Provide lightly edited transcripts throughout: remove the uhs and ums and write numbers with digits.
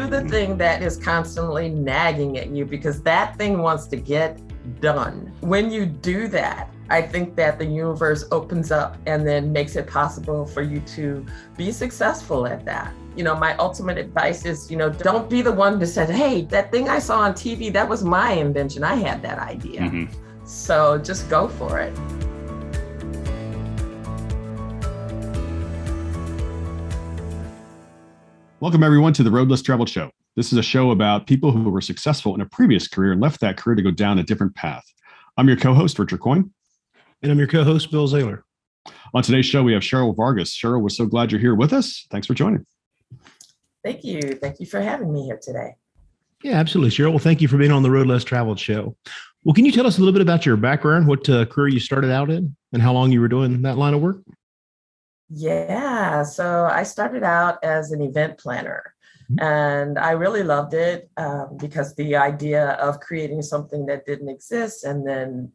do the thing that is constantly nagging at you because that thing wants to get done. When you do that, I think that the universe opens up and then makes it possible for you to be successful at that. My ultimate advice is, don't be the one to say, hey, that thing I saw on TV, that was my invention. I had that idea. Mm-hmm. So just go for it. Welcome, everyone, to the Road Less Traveled Show. This is a show about people who were successful in a previous career and left that career to go down a different path. I'm your co-host, Richard Coyne. And I'm your co-host, Bill Zahller. On today's show, we have Cheryl Vargas. Cheryl, we're so glad you're here with us. Thanks for joining. Thank you. Thank you for having me here today. Yeah, absolutely, Cheryl. Well, thank you for being on the Road Less Traveled Show. Well, can you tell us a little bit about your background, what career you started out in, and how long you were doing that line of work? Yeah, so I started out as an event planner, and I really loved it because the idea of creating something that didn't exist and then,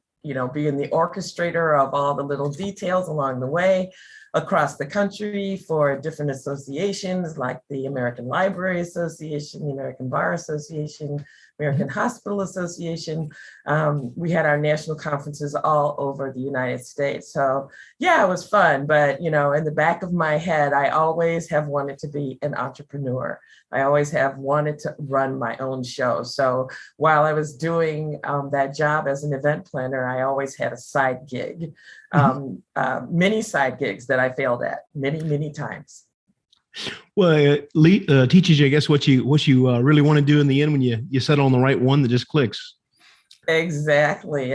being the orchestrator of all the little details along the way across the country for different associations like the American Library Association, the American Bar Association, American Hospital Association. We had our national conferences all over the United States. So yeah, it was fun. But, in the back of my head, I always have wanted to be an entrepreneur. I always have wanted to run my own show. So while I was doing that job as an event planner, I always had a side gig, many side gigs that I failed at many times. Well, it teaches you, I guess, what you really want to do in the end when you settle on the right one that just clicks. Exactly.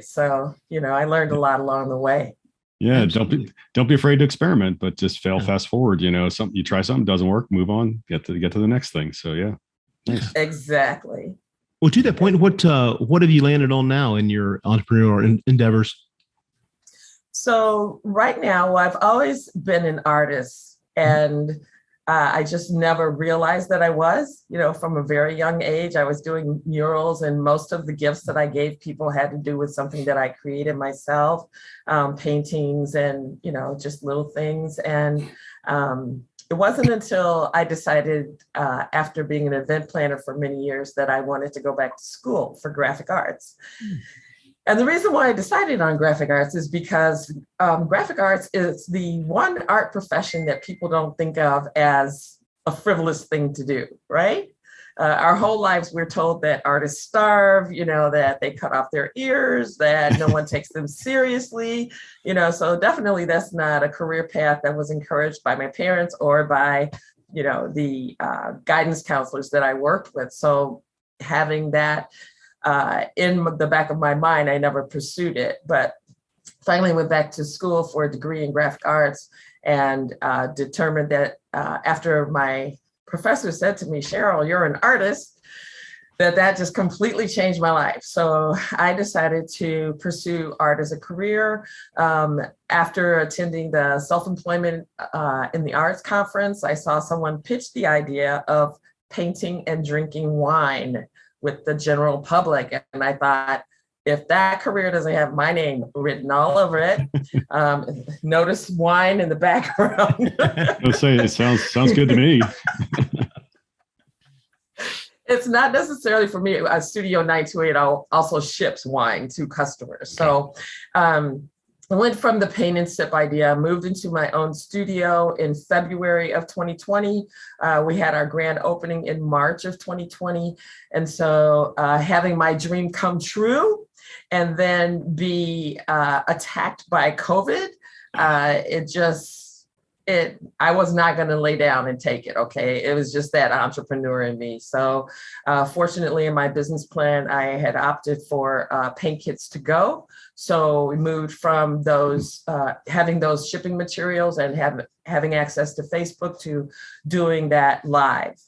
So, I learned a lot along the way. Yeah, don't be afraid to experiment, but just fail fast forward. You try something, doesn't work, move on, get to the next thing. So yeah, nice. Exactly. Well, to that point, what have you landed on now in your entrepreneurial endeavors? So right now, I've always been an artist. And I just never realized that I was, from a very young age. I was doing murals, and most of the gifts that I gave people had to do with something that I created myself, paintings and, just little things. And it wasn't until I decided after being an event planner for many years that I wanted to go back to school for graphic arts. And the reason why I decided on graphic arts is because graphic arts is the one art profession that people don't think of as a frivolous thing to do, right? Our whole lives, we're told that artists starve, that they cut off their ears, that no one takes them seriously, so definitely that's not a career path that was encouraged by my parents or by, the guidance counselors that I worked with. So having that in the back of my mind, I never pursued it, but finally went back to school for a degree in graphic arts and determined that after my professor said to me, Cheryl, you're an artist, that just completely changed my life. So I decided to pursue art as a career. After attending the Self-Employment in the Arts conference, I saw someone pitch the idea of painting and drinking wine with the general public. And I thought, if that career doesn't have my name written all over it, notice wine in the background. Let's say it sounds good to me. It's not necessarily for me. Studio 928 also ships wine to customers. So I went from the paint and sip idea, moved into my own studio in February of 2020. We had our grand opening in March of 2020. And so having my dream come true and then be attacked by COVID, I was not going to lay down and take it. Okay. It was just that entrepreneur in me. So fortunately in my business plan, I had opted for paint kits to go. So we moved from those, having those shipping materials and having access to Facebook to doing that live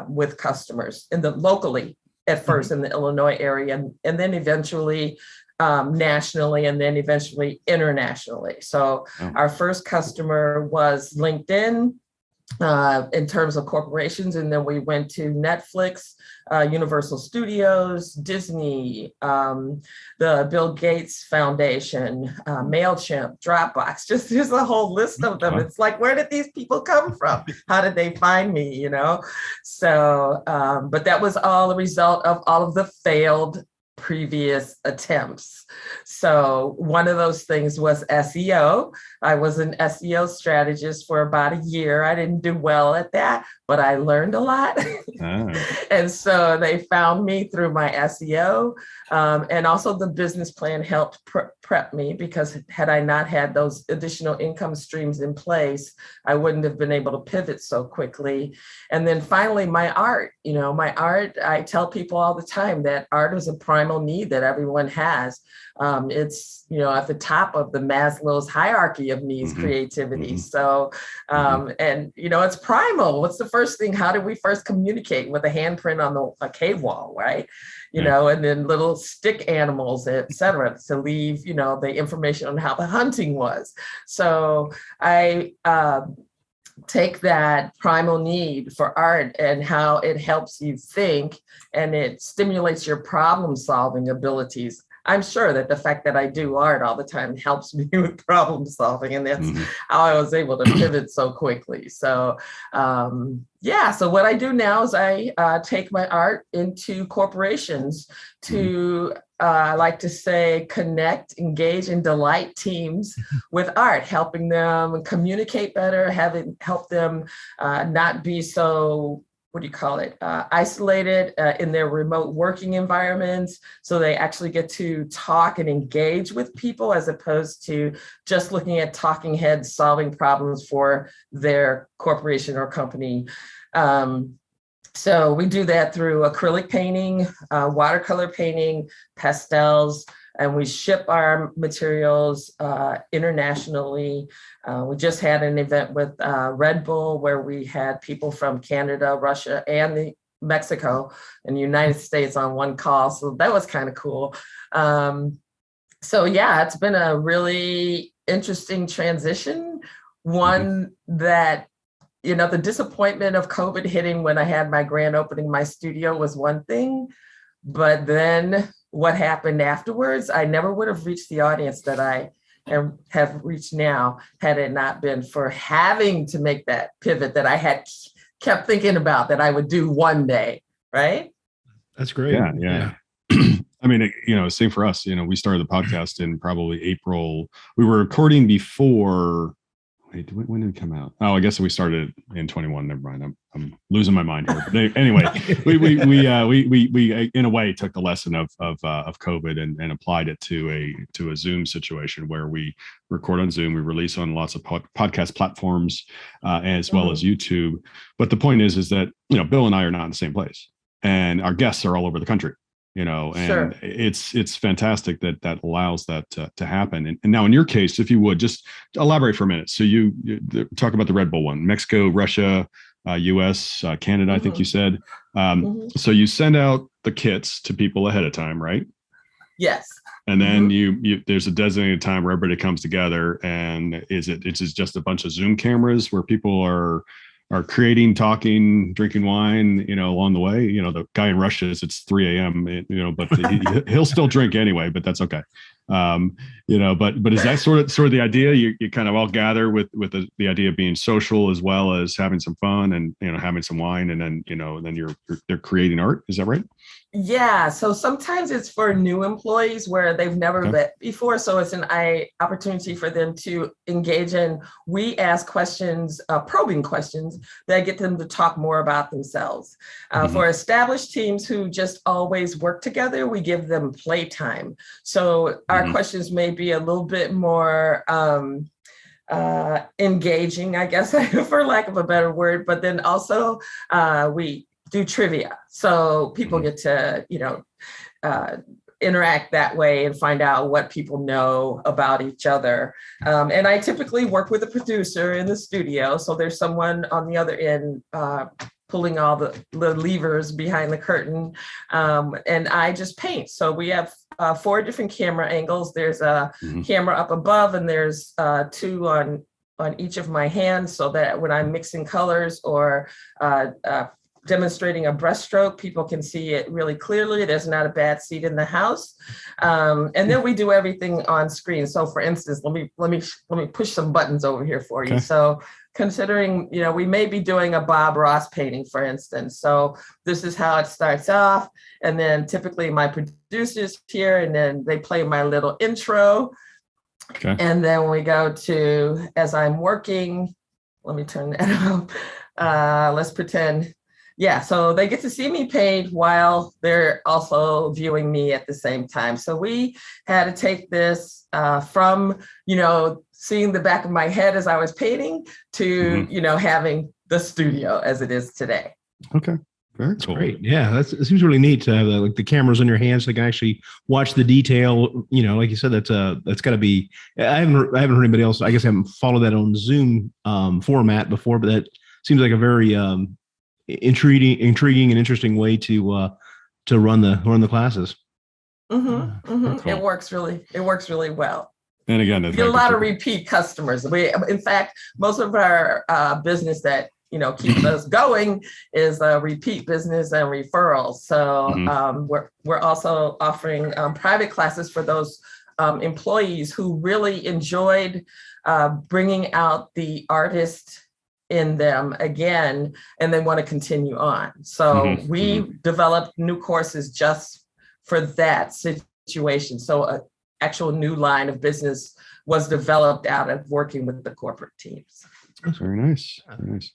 with customers locally at first in the Illinois area, and then eventually nationally, and then eventually internationally. So our first customer was LinkedIn, in terms of corporations. And then we went to Netflix, Universal Studios, Disney, the Bill Gates Foundation, MailChimp, Dropbox, just there's a whole list of them. It's like, where did these people come from? How did they find me, you know? So, but that was all a result of all of the failed previous attempts. So one of those things was SEO. I was an SEO strategist for about a year. I didn't do well at that, but I learned a lot. And so they found me through my SEO. And also the business plan helped prep me, because had I not had those additional income streams in place, I wouldn't have been able to pivot so quickly. And then finally, my art, I tell people all the time that art is a primal need that everyone has. It's, at the top of the Maslow's hierarchy of needs, creativity. So, and, it's primal. What's the first thing? How did we first communicate? With a handprint on a cave wall, right? And then little stick animals, et cetera, to leave, the information on how the hunting was. So I take that primal need for art and how it helps you think, and it stimulates your problem solving abilities. I'm sure that the fact that I do art all the time helps me with problem solving, and that's how I was able to pivot so quickly. So, so what I do now is I take my art into corporations to, I like to say, connect, engage, and delight teams with art, helping them communicate better, help them not be so, isolated in their remote working environments, so they actually get to talk and engage with people, as opposed to just looking at talking heads solving problems for their corporation or company. So we do that through acrylic painting, watercolor painting, pastels, and we ship our materials internationally. We just had an event with Red Bull where we had people from Canada, Russia, and Mexico and the United States on one call. So that was kind of cool. It's been a really interesting transition. One that, the disappointment of COVID hitting when I had my grand opening, my studio, was one thing, but then what happened afterwards, I never would have reached the audience that I have reached now had it not been for having to make that pivot that I had kept thinking about that I would do one day, right? That's great. Yeah. I mean, same for us. We started the podcast in probably April. We were recording before. Wait, when did it come out? Oh, I guess we started in 21. Never mind. I'm losing my mind here. But anyway, we in a way took the lesson of COVID and applied it to a Zoom situation where we record on Zoom. We release on lots of podcast platforms as well as YouTube. But the point is that Bill and I are not in the same place, and our guests are all over the country. And it's fantastic that allows that to happen. And now in your case, if you would just elaborate for a minute. So you talk about the Red Bull one, Mexico, Russia, US, Canada, I think you said. So you send out the kits to people ahead of time, right? Yes. And then you there's a designated time where everybody comes together, and it's just a bunch of Zoom cameras where people are creating, talking, drinking wine, along the way. The guy in Russia it's 3 a.m., but he'll still drink anyway, but that's okay. But is that sort of the idea? You kind of all gather with the idea of being social as well as having some fun and, having some wine, and then, then they're creating art. Is that right? Yeah. So sometimes it's for new employees where they've never met before. So it's an opportunity for them to engage in. We ask questions, probing questions that get them to talk more about themselves. For established teams who just always work together, we give them playtime. So our questions may be a little bit more engaging, I guess, for lack of a better word. But then also we do trivia. So people get to, interact that way and find out what people know about each other. And I typically work with a producer in the studio. So there's someone on the other end pulling all the levers behind the curtain. And I just paint. So we have 4 different camera angles. There's a camera up above, and there's 2 on on each of my hands so that when I'm mixing colors or demonstrating a brushstroke, people can see it really clearly. There's not a bad seat in the house. And then we do everything on screen. So for instance, let me push some buttons over here for you. Okay. So considering, we may be doing a Bob Ross painting, for instance. So this is how it starts off. And then typically my producer's here, and then they play my little intro. Okay. And then we go to, as I'm working, let me turn that up. Let's pretend. Yeah, so they get to see me paint while they're also viewing me at the same time. So we had to take this from, seeing the back of my head as I was painting to, having the studio as it is today. Okay. Very cool. Great. Yeah, it seems really neat to have the cameras on your hands so they can actually watch the detail. Like you said, that's got to be. I haven't heard anybody else. I guess I haven't followed that on Zoom format before, but that seems like a very intriguing and interesting way to run the classes. Mm-hmm, mm-hmm. Cool. It works really well. And again, we get a lot of repeat customers. In fact, most of our business that keeps us going is repeat business and referrals. So we're also offering private classes for those employees who really enjoyed bringing out the artist in them again, and they want to continue on. So we developed new courses just for that situation. So an actual new line of business was developed out of working with the corporate teams. That's very nice. Very nice.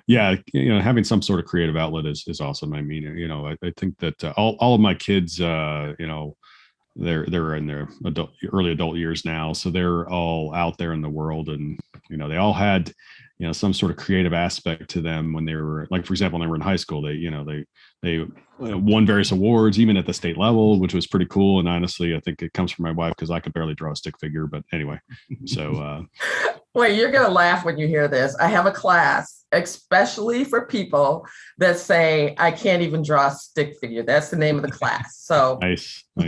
Yeah, having some sort of creative outlet is awesome. I mean, I think that all of my kids, they're in their early adult years now, so they're all out there in the world, and they all had some sort of creative aspect to them when they were, like, for example, when they were in high school. They won various awards, even at the state level, which was pretty cool. And honestly, I think it comes from my wife, because I could barely draw a stick figure. But anyway, so wait, you're gonna laugh when you hear this. I have a class especially for people that say, I can't even draw a stick figure. That's the name of the class. So nice. All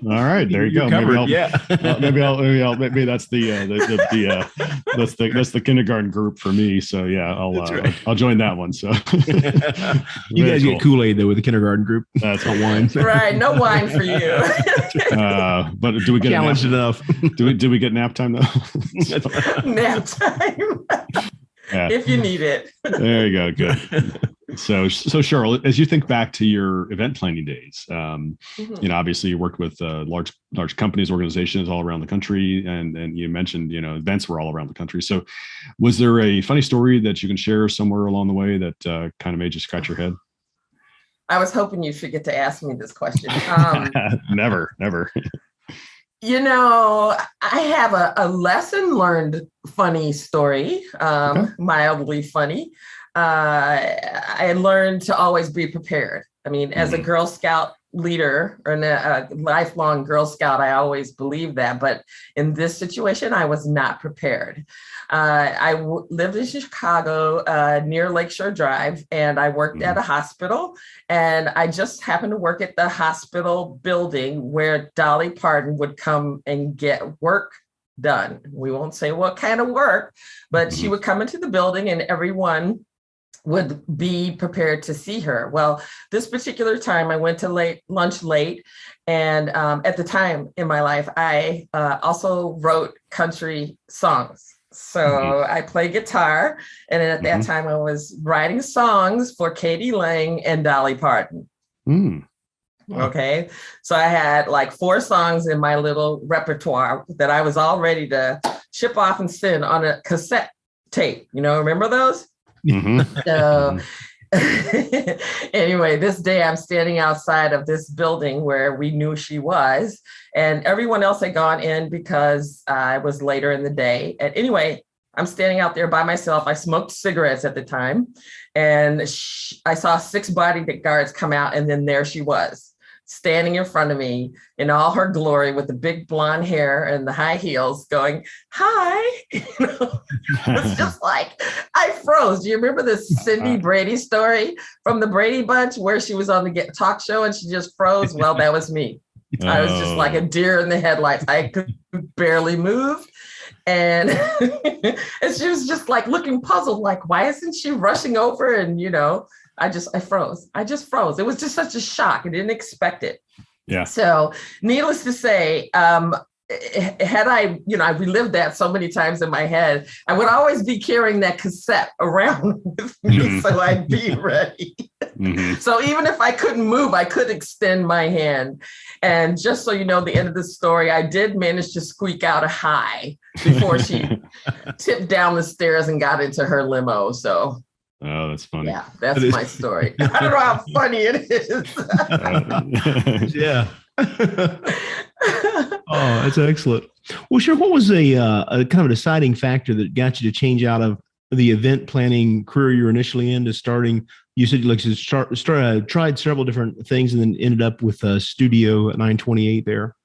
right, there you go. Maybe that's the kindergarten group for me. So yeah, I'll join that one. So you guys get Kool-Aid though with the kindergarten group. That's not wine, right? No wine for you. But do we get challenged enough? Do we get nap time though? Nap time. Yeah. If you need it. There you go. Good. So Cheryl, as you think back to your event planning days, obviously you worked with large companies, organizations all around the country, and you mentioned, events were all around the country. So was there a funny story that you can share somewhere along the way that kind of made you scratch your head? I was hoping you'd forget to ask me this question. Never. I have a lesson learned funny story, mildly funny. I learned to always be prepared. I mean, as a Girl Scout leader or a lifelong Girl Scout, I always believed that. But in this situation, I was not prepared. I lived in Chicago near Lakeshore Drive, and I worked at a hospital. And I just happened to work at the hospital building where Dolly Parton would come and get work done. We won't say what kind of work, but she would come into the building and everyone would be prepared to see her. Well, this particular time I went to lunch late. And at the time in my life, I also wrote country songs. So I play guitar. And at that time I was writing songs for Katie Lang and Dolly Parton. Okay. So I had like 4 songs in my little repertoire that I was all ready to ship off and send on a cassette tape. Remember those? So anyway, this day I'm standing outside of this building where we knew she was, and everyone else had gone in because I was later in the day. And anyway, I'm standing out there by myself. I smoked cigarettes at the time, and I saw 6 bodyguards come out, and then there she was, standing in front of me in all her glory with the big blonde hair and the high heels going, hi. It's just like, I froze. Do you remember the Cindy Brady story from the Brady Bunch where she was on the talk show and she just froze? Well, that was me. I was just like a deer in the headlights. I could barely move. And and she was just like looking puzzled, like, why isn't she rushing over? And, I froze. I just froze. It was just such a shock. I didn't expect it. Yeah. So needless to say, had I relived that so many times in my head, I would always be carrying that cassette around with me so I'd be ready. So even if I couldn't move, I could extend my hand. And just so you know, the end of the story, I did manage to squeak out a hi before she tipped down the stairs and got into her limo. So. Oh, that's funny. Yeah, that's my story. I don't know how funny it is. Yeah. Oh, that's excellent. Well, sure. What was a kind of a deciding factor that got you to change out of the event planning career you were initially in to starting? You said tried several different things and then ended up with a studio at 928 there.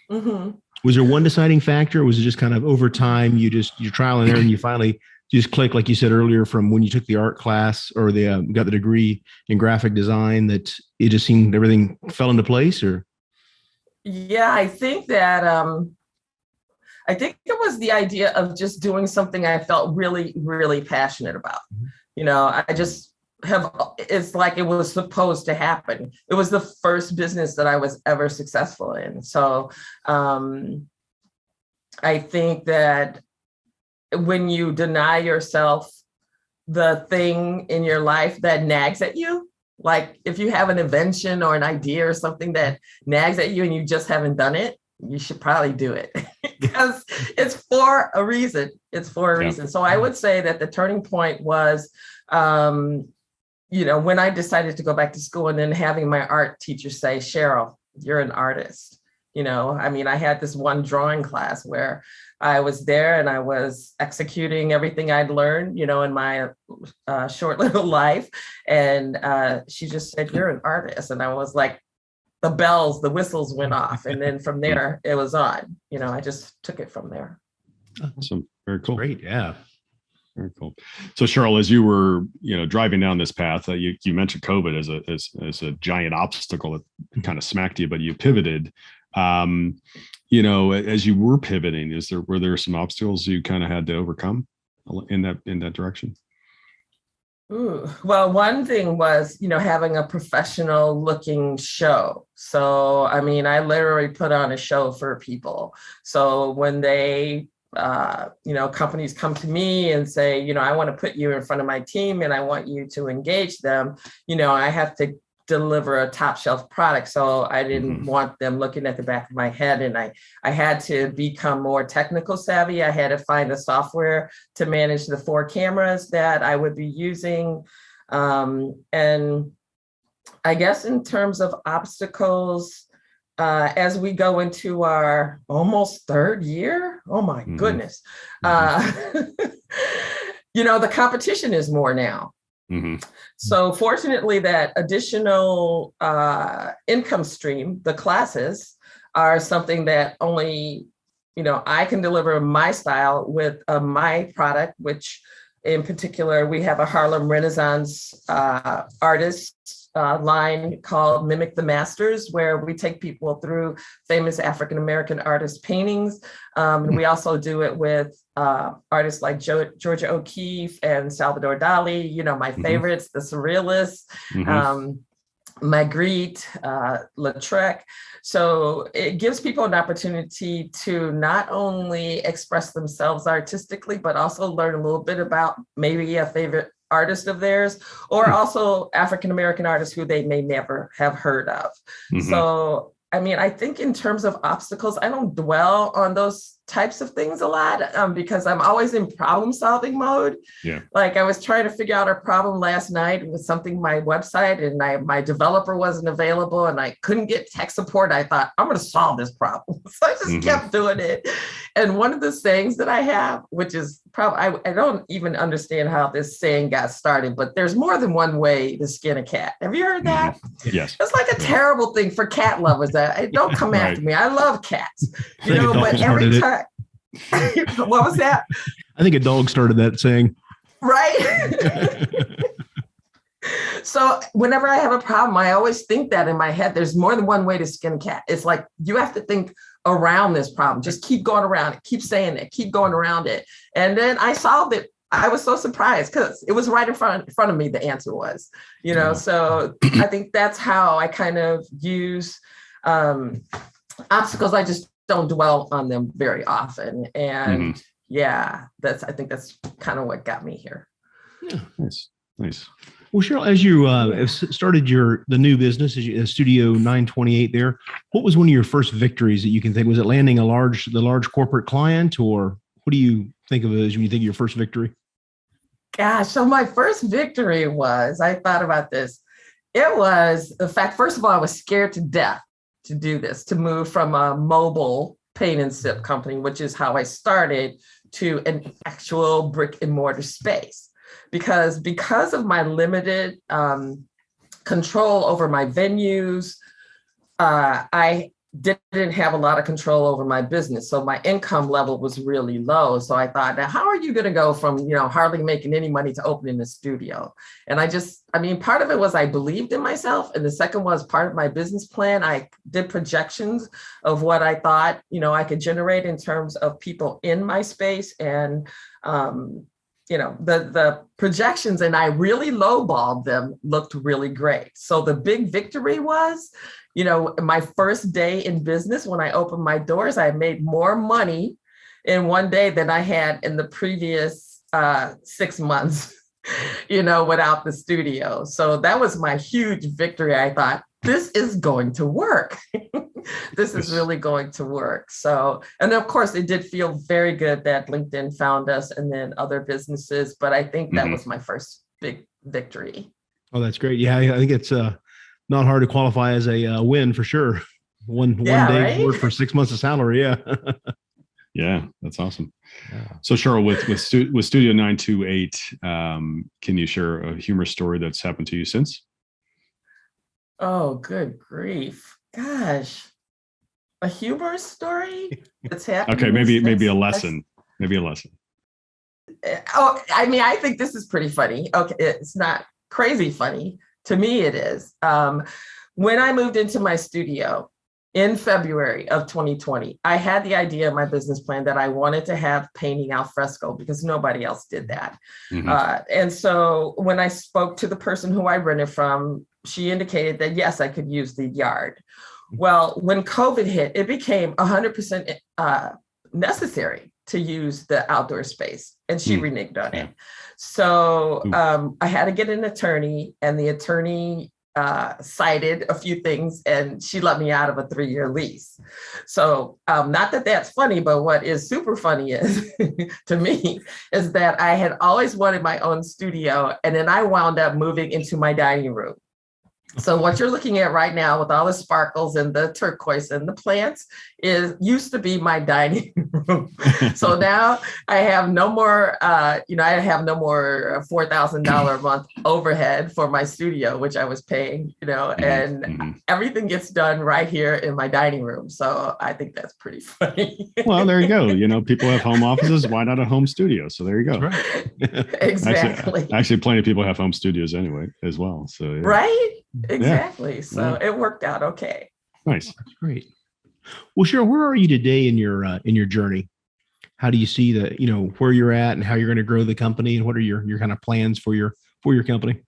Mm-hmm. Was there one deciding factor? Or was it just kind of over time you're trial and error and you finally just click, like you said earlier, from when you took the art class or got the degree in graphic design, that it just seemed everything fell into place? Or yeah, I think that it was the idea of just doing something I felt really, really passionate about. I just it's like it was supposed to happen. It was the first business that I was ever successful in. So I think that when you deny yourself the thing in your life that nags at you, like if you have an invention or an idea or something that nags at you and you just haven't done it, you should probably do it because it's for a reason. It's for a reason. So I would say that the turning point was, when I decided to go back to school and then having my art teacher say, Cheryl, you're an artist. I had this one drawing class where I was there and I was executing everything I'd learned, in my short little life. And she just said, you're an artist. And I was like, the whistles went off. And then from there, it was on. I just took it from there. Awesome. Very cool. Great. Yeah. Very cool. So Cheryl, as you were, driving down this path, you mentioned COVID as a giant obstacle that kind of smacked you, but you pivoted. As you were pivoting, were there some obstacles you kind of had to overcome in that direction? Ooh, well, one thing was, having a professional looking show. So, I literally put on a show for people. So when they, companies come to me and say, I want to put you in front of my team and I want you to engage them, I have to deliver a top shelf product. So I didn't want them looking at the back of my head. And I had to become more technical savvy. I had to find the software to manage the 4 cameras that I would be using. And I guess in terms of obstacles, as we go into our almost 3rd year, oh my goodness, the competition is more now. So fortunately, that additional income stream, the classes, are something that only, I can deliver my style with my product, which in particular, we have a Harlem Renaissance artists line called Mimic the Masters, where we take people through famous African-American artist paintings. And we also do it with artists like Georgia O'Keeffe and Salvador Dali, my favorites, the Surrealists, Magritte, Lautrec. So it gives people an opportunity to not only express themselves artistically, but also learn a little bit about maybe a favorite artist of theirs, or also African-American artists who they may never have heard of. So, I think in terms of obstacles, I don't dwell on those types of things a lot because I'm always in problem solving mode. Yeah. Like I was trying to figure out a problem last night with something, my website, and my developer wasn't available and I couldn't get tech support. I thought, I'm going to solve this problem. So I just kept doing it. And one of the sayings that I have, which is probably, I don't even understand how this saying got started, but there's more than one way to skin a cat. Have you heard that? Yes. It's like a terrible thing for cat lovers. Don't come after me. I love cats, but every time. What was that? I think a dog started that saying. Right. So whenever I have a problem, I always think that in my head, there's more than one way to skin a cat. It's like you have to think around this problem. Just keep going around it, keep saying it, keep going around it. And then I solved it. I was so surprised because it was right in front of me. The answer was, so I think that's how I kind of use obstacles. I just don't dwell on them very often. And I think that's kind of what got me here. Yeah, nice. Well, Cheryl, as you started the new business, Studio 928 there, what was one of your first victories that you can think? Was it landing the large corporate client, or what do you think of it as when you think of your first victory? Gosh, so my first victory was, I thought about this. It was the fact, first of all, I was scared to death to do this, to move from a mobile paint and sip company, which is how I started, to an actual brick and mortar space. Because of my limited control over my venues, I didn't have a lot of control over my business. So my income level was really low. So I thought, now, how are you going to go from, hardly making any money to opening a studio? And part of it was I believed in myself. And the second was part of my business plan. I did projections of what I thought, I could generate in terms of people in my space. And, the projections, and I really lowballed them, looked really great. So the big victory was, my first day in business, when I opened my doors, I made more money in one day than I had in the previous 6 months, without the studio. So that was my huge victory. I thought, this is going to work. This is really going to work. So, and of course, it did feel very good that LinkedIn found us and then other businesses. But I think that was my first big victory. Oh, that's great. Yeah, I think it's not hard to qualify as a win for sure. One day work for 6 months of salary. Yeah. Yeah, that's awesome. Yeah. So Cheryl, with Studio 928, can you share a humorous story that's happened to you since? Oh, good grief. Gosh. A humorous story that's happened. Okay, maybe a lesson. Maybe a lesson. Oh, I think this is pretty funny. Okay, it's not crazy funny. To me, it is. When I moved into my studio in February of 2020, I had the idea in my business plan that I wanted to have painting al fresco because nobody else did that. And so when I spoke to the person who I rented from, she indicated that, yes, I could use the yard. Well, when COVID hit, it became 100% necessary to use the outdoor space, and she reneged on it. So I had to get an attorney, and the attorney cited a few things, and she let me out of a 3-year lease. So not that that's funny, but what is super funny is to me is that I had always wanted my own studio, and then I wound up moving into my dining room. So what you're looking at right now with all the sparkles and the turquoise and the plants used to be my dining room. So now I have no more, I have no more $4,000 a month overhead for my studio, which I was paying, and everything gets done right here in my dining room. So I think that's pretty funny. Well, there you go. People have home offices. Why not a home studio? So there you go. Right. Exactly. Actually, plenty of people have home studios anyway, as well. So yeah. Right. Exactly. So it worked out okay. Nice. That's great. Well, Cheryl, where are you today in your journey? How do you see where you're at and how you're going to grow the company, and what are your kind of plans for your company?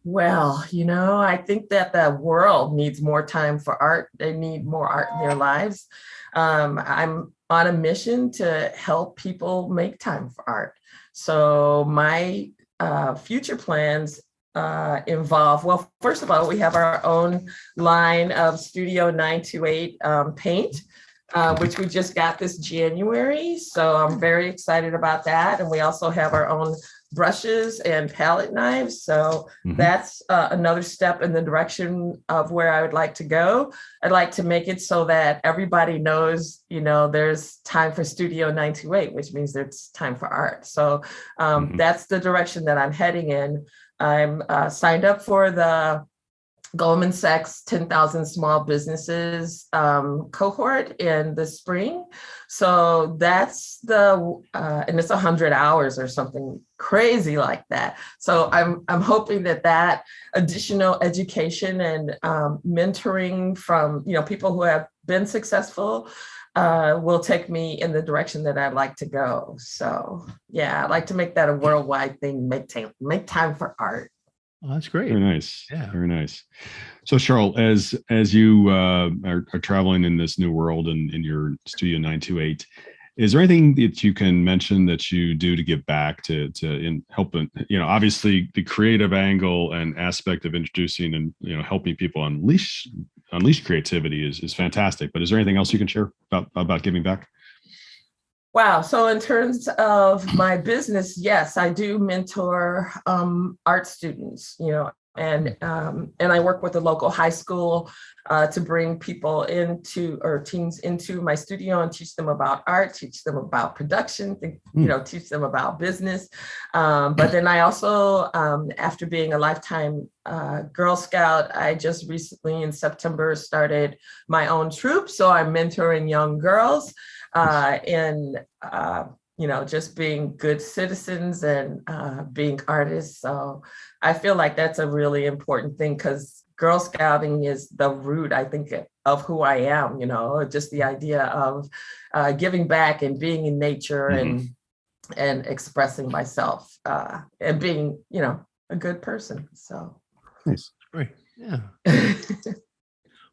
Well, I think that the world needs more time for art. They need more art in their lives. I'm on a mission to help people make time for art. So my future plans involve, well, first of all, we have our own line of Studio 928 paint, which we just got this January. So I'm very excited about that. And we also have our own brushes and palette knives. So that's another step in the direction of where I would like to go. I'd like to make it so that everybody knows, there's time for Studio 928, which means there's time for art. So that's the direction that I'm heading in. I'm signed up for the Goldman Sachs 10,000 Small Businesses cohort in the spring. So that's and it's 100 hours or something crazy like that. So I'm hoping that additional education and mentoring from, people who have been successful will take me in the direction that I'd like to go. So yeah, I'd like to make that a worldwide thing, make time for art. Oh, that's great. Very nice. Yeah. Very nice. So Cheryl, as you are traveling in this new world and in your Studio 928, is there anything that you can mention that you do to give back to help, obviously the creative angle and aspect of introducing and, helping people unleash creativity is fantastic. But is there anything else you can share about giving back? Wow. So in terms of my business, yes, I do mentor art students, and I work with a local high school to bring people teens into my studio and teach them about art, teach them about production, teach them about business. But then I also, after being a lifetime Girl Scout, I just recently in September started my own troupe. So I'm mentoring young girls in just being good citizens and being artists. So I feel like that's a really important thing because Girl Scouting is the root, I think, of who I am, just the idea of giving back and being in nature and expressing myself and being, a good person. So nice. Great. Yeah.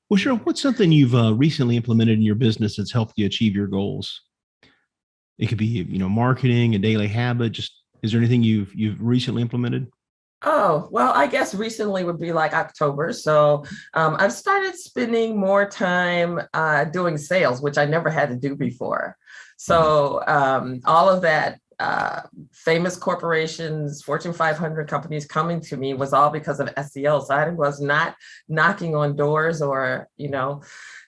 Well, Cheryl, what's something you've recently implemented in your business that's helped you achieve your goals? It could be, marketing, a daily habit. Just, is there anything you've recently implemented? Oh, well, I guess recently would be like October. So I've started spending more time doing sales, which I never had to do before. So all of that famous corporations, Fortune 500 companies coming to me was all because of SEO. So I was not knocking on doors or,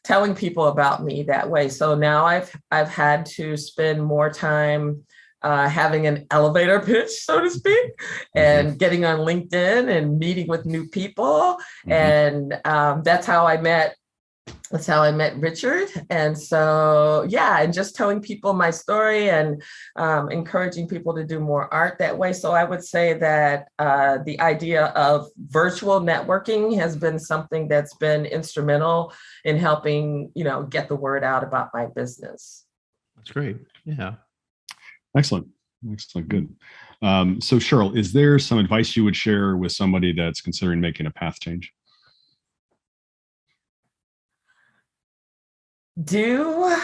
telling people about me that way. So now I've had to spend more time having an elevator pitch, so to speak, and getting on LinkedIn and meeting with new people. And that's how I met Richard. And so, yeah, and just telling people my story and encouraging people to do more art that way. So I would say that the idea of virtual networking has been something that's been instrumental in helping, get the word out about my business. That's great. Yeah. Excellent. Good. So Cheryl, is there some advice you would share with somebody that's considering making a path change? Do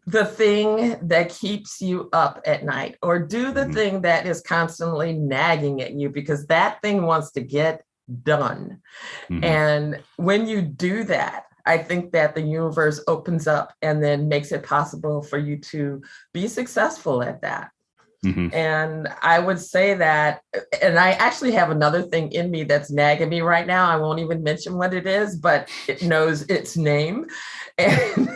the thing that keeps you up at night, or do the thing that is constantly nagging at you, because that thing wants to get done. And when you do that, I think that the universe opens up and then makes it possible for you to be successful at that. And I would say that, and I actually have another thing in me that's nagging me right now. I won't even mention what it is, but it knows its name. And,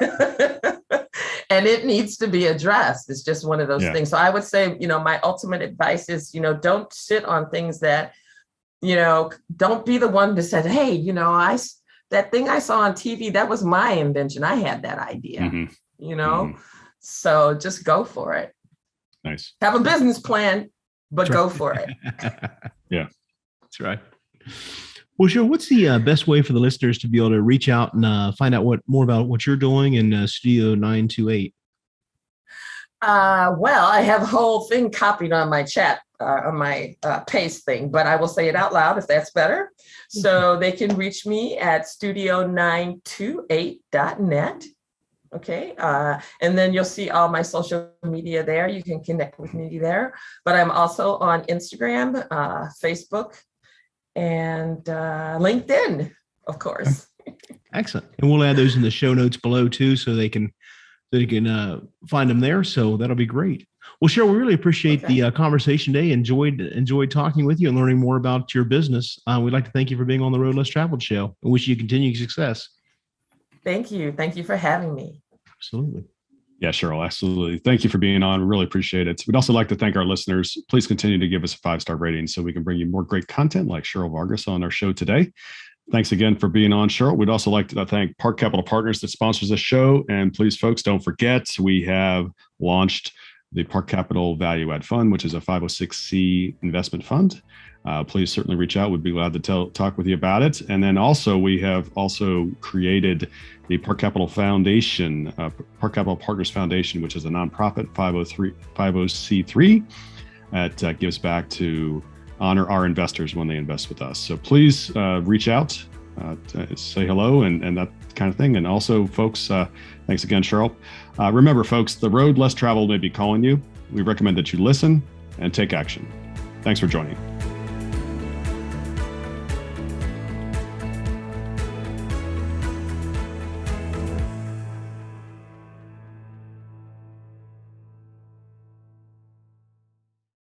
and it needs to be addressed. It's just one of those things. So I would say, my ultimate advice is, don't sit on things that, don't be the one that said, hey, that thing I saw on TV, that was my invention. I had that idea, so just go for it. Nice. Have a business plan, but go for it. Yeah, that's right. Well, sure. What's the best way for the listeners to be able to reach out and find out more about what you're doing in Studio 928? Well, I have a whole thing copied on my chat, on my paste thing, but I will say it out loud if that's better. So they can reach me at studio928.net. Okay. And then you'll see all my social media there. You can connect with me there. But I'm also on Instagram, Facebook, and LinkedIn, of course. Excellent. And we'll add those in the show notes below too, so they can find them there. So that'll be great. Well, Cheryl, we really appreciate the conversation today. Enjoyed talking with you and learning more about your business. We'd like to thank you for being on the Road Less Traveled show and wish you continued success. Thank you. Thank you for having me. Absolutely. Yeah, Cheryl, absolutely. Thank you for being on. We really appreciate it. We'd also like to thank our listeners. Please continue to give us a 5-star rating so we can bring you more great content like Cheryl Vargas on our show today. Thanks again for being on, Cheryl. We'd also like to thank Park Capital Partners that sponsors this show. And please, folks, don't forget, we have launched the Park Capital Value Add Fund, which is a 506c investment fund. Please certainly reach out. We'd be glad to talk with you about it. And then also, we have also created the Park Capital Foundation, Park Capital Partners Foundation, which is a nonprofit 501c3 that gives back to honor our investors when they invest with us. So please reach out, say hello and that kind of thing. And also, folks, thanks again, Cheryl. Remember, folks, the road less traveled may be calling you. We recommend that you listen and take action. Thanks for joining.